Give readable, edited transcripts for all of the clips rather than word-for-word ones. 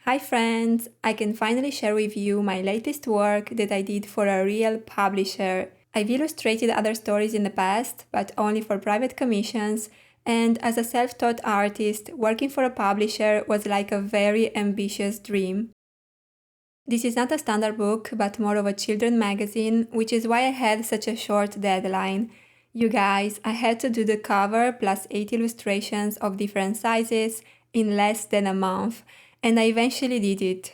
Hi friends! I can finally share with you my latest work that I did for a real publisher. I've illustrated other stories in the past, but only for private commissions, and as a self-taught artist, working for a publisher was like a very ambitious dream. This is not a standard book, but more of a children's magazine, which is why I had such a short deadline. You guys, I had to do the cover plus 8 illustrations of different sizes in less than a month, and I eventually did it.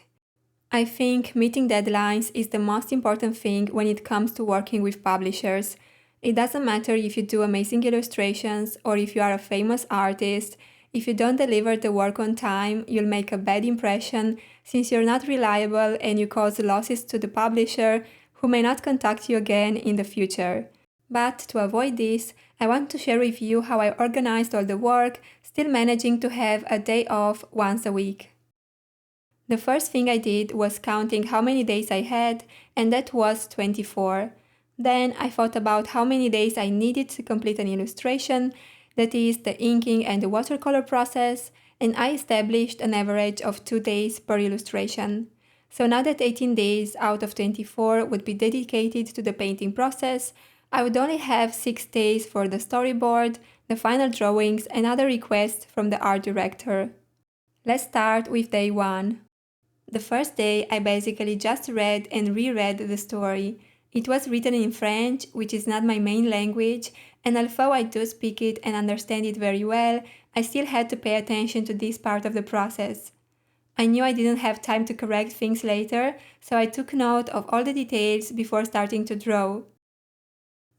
I think meeting deadlines is the most important thing when it comes to working with publishers. It doesn't matter if you do amazing illustrations or if you are a famous artist. If you don't deliver the work on time, you'll make a bad impression since you're not reliable and you cause losses to the publisher, who may not contact you again in the future. But to avoid this, I want to share with you how I organized all the work, still managing to have a day off once a week. The first thing I did was counting how many days I had, and that was 24. Then I thought about how many days I needed to complete an illustration, that is, the inking and the watercolor process, and I established an average of 2 days per illustration. So now that 18 days out of 24 would be dedicated to the painting process, I would only have 6 days for the storyboard, the final drawings, and other requests from the art director. Let's start with day 1. The first day, I basically just read and reread the story. It was written in French, which is not my main language, and although I do speak it and understand it very well, I still had to pay attention to this part of the process. I knew I didn't have time to correct things later, so I took note of all the details before starting to draw.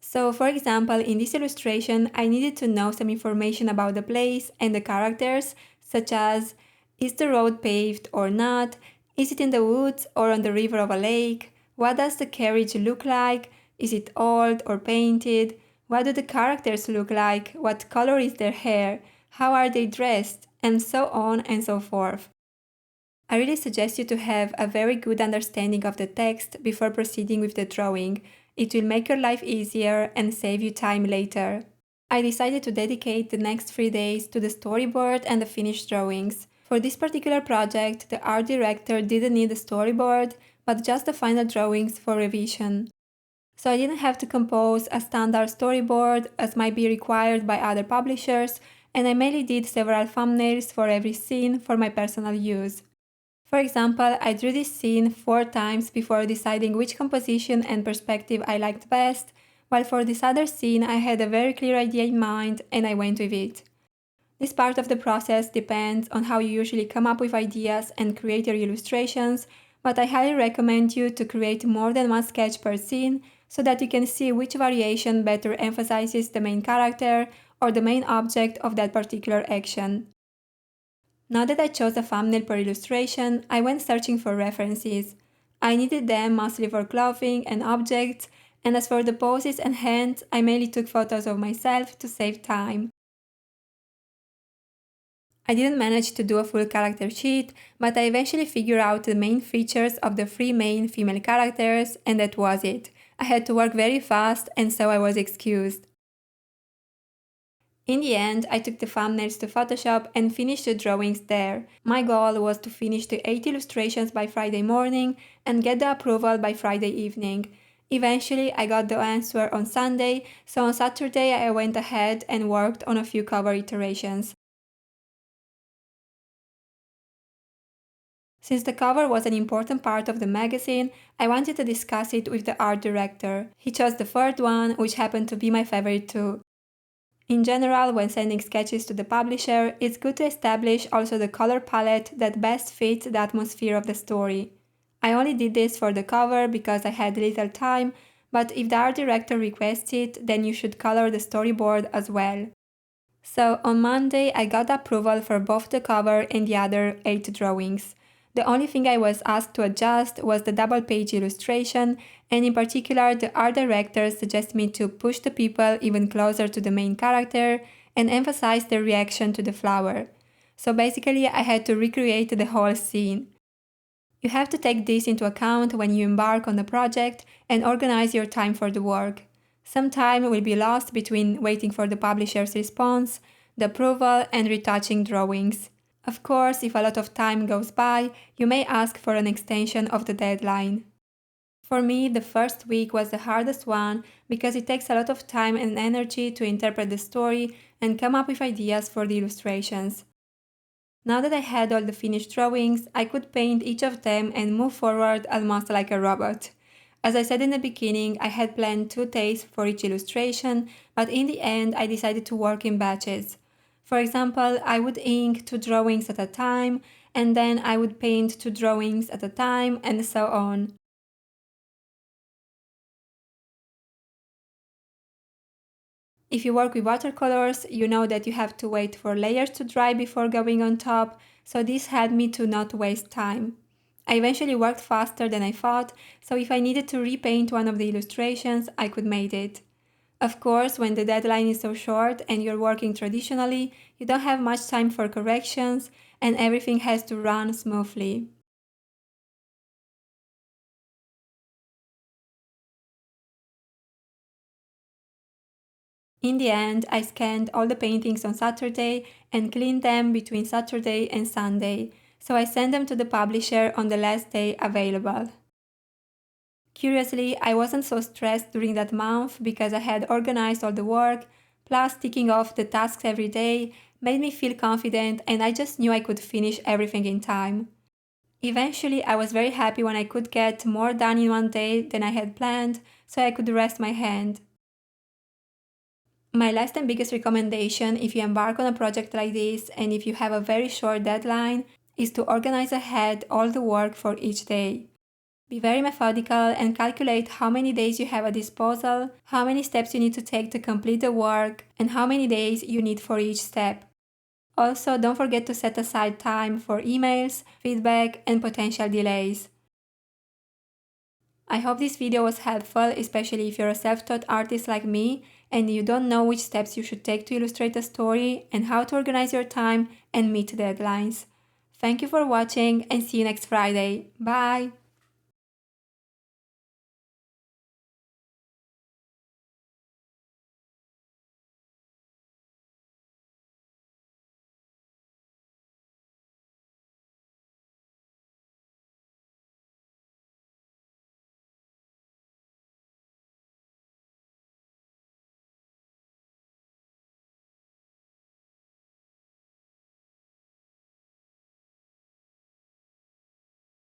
So, for example, in this illustration, I needed to know some information about the place and the characters, such as, is the road paved or not? Is it in the woods or on the river of a lake? What does the carriage look like? Is it old or painted? What do the characters look like? What color is their hair? How are they dressed? And so on and so forth. I really suggest you to have a very good understanding of the text before proceeding with the drawing. It will make your life easier and save you time later. I decided to dedicate the next 3 days to the storyboard and the finished drawings. For this particular project, the art director didn't need a storyboard, but just the final drawings for revision. So I didn't have to compose a standard storyboard as might be required by other publishers, and I mainly did several thumbnails for every scene for my personal use. For example, I drew this scene 4 times before deciding which composition and perspective I liked best, while for this other scene I had a very clear idea in mind and I went with it. This part of the process depends on how you usually come up with ideas and create your illustrations, but I highly recommend you to create more than one sketch per scene so that you can see which variation better emphasizes the main character or the main object of that particular action. Now that I chose a thumbnail per illustration, I went searching for references. I needed them mostly for clothing and objects, and as for the poses and hands, I mainly took photos of myself to save time. I didn't manage to do a full character sheet, but I eventually figured out the main features of the 3 main female characters, and that was it. I had to work very fast, and so I was excused. In the end, I took the thumbnails to Photoshop and finished the drawings there. My goal was to finish the 8 illustrations by Friday morning and get the approval by Friday evening. Eventually, I got the answer on Sunday, so on Saturday I went ahead and worked on a few cover iterations. Since the cover was an important part of the magazine, I wanted to discuss it with the art director. He chose the third one, which happened to be my favorite too. In general, when sending sketches to the publisher, it's good to establish also the color palette that best fits the atmosphere of the story. I only did this for the cover because I had little time, but if the art director requests it, then you should color the storyboard as well. So on Monday, I got approval for both the cover and the other 8 drawings. The only thing I was asked to adjust was the double-page illustration, and in particular, the art director suggested me to push the people even closer to the main character and emphasize their reaction to the flower. So basically, I had to recreate the whole scene. You have to take this into account when you embark on the project and organize your time for the work. Some time will be lost between waiting for the publisher's response, the approval, and retouching drawings. Of course, if a lot of time goes by, you may ask for an extension of the deadline. For me, the first week was the hardest one because it takes a lot of time and energy to interpret the story and come up with ideas for the illustrations. Now that I had all the finished drawings, I could paint each of them and move forward almost like a robot. As I said in the beginning, I had planned 2 days for each illustration, but in the end I decided to work in batches. For example, I would ink 2 drawings at a time, and then I would paint 2 drawings at a time, and so on. If you work with watercolors, you know that you have to wait for layers to dry before going on top, so this helped me to not waste time. I eventually worked faster than I thought, so if I needed to repaint one of the illustrations, I could make it. Of course, when the deadline is so short and you're working traditionally, you don't have much time for corrections and everything has to run smoothly. In the end, I scanned all the paintings on Saturday and cleaned them between Saturday and Sunday, so I sent them to the publisher on the last day available. Curiously, I wasn't so stressed during that month because I had organized all the work, plus ticking off the tasks every day made me feel confident and I just knew I could finish everything in time. Eventually, I was very happy when I could get more done in one day than I had planned, so I could rest my hand. My last and biggest recommendation if you embark on a project like this and if you have a very short deadline is to organize ahead all the work for each day. Be very methodical and calculate how many days you have at disposal, how many steps you need to take to complete the work, and how many days you need for each step. Also, don't forget to set aside time for emails, feedback, and potential delays. I hope this video was helpful, especially if you're a self-taught artist like me and you don't know which steps you should take to illustrate a story and how to organize your time and meet deadlines. Thank you for watching and see you next Friday. Bye!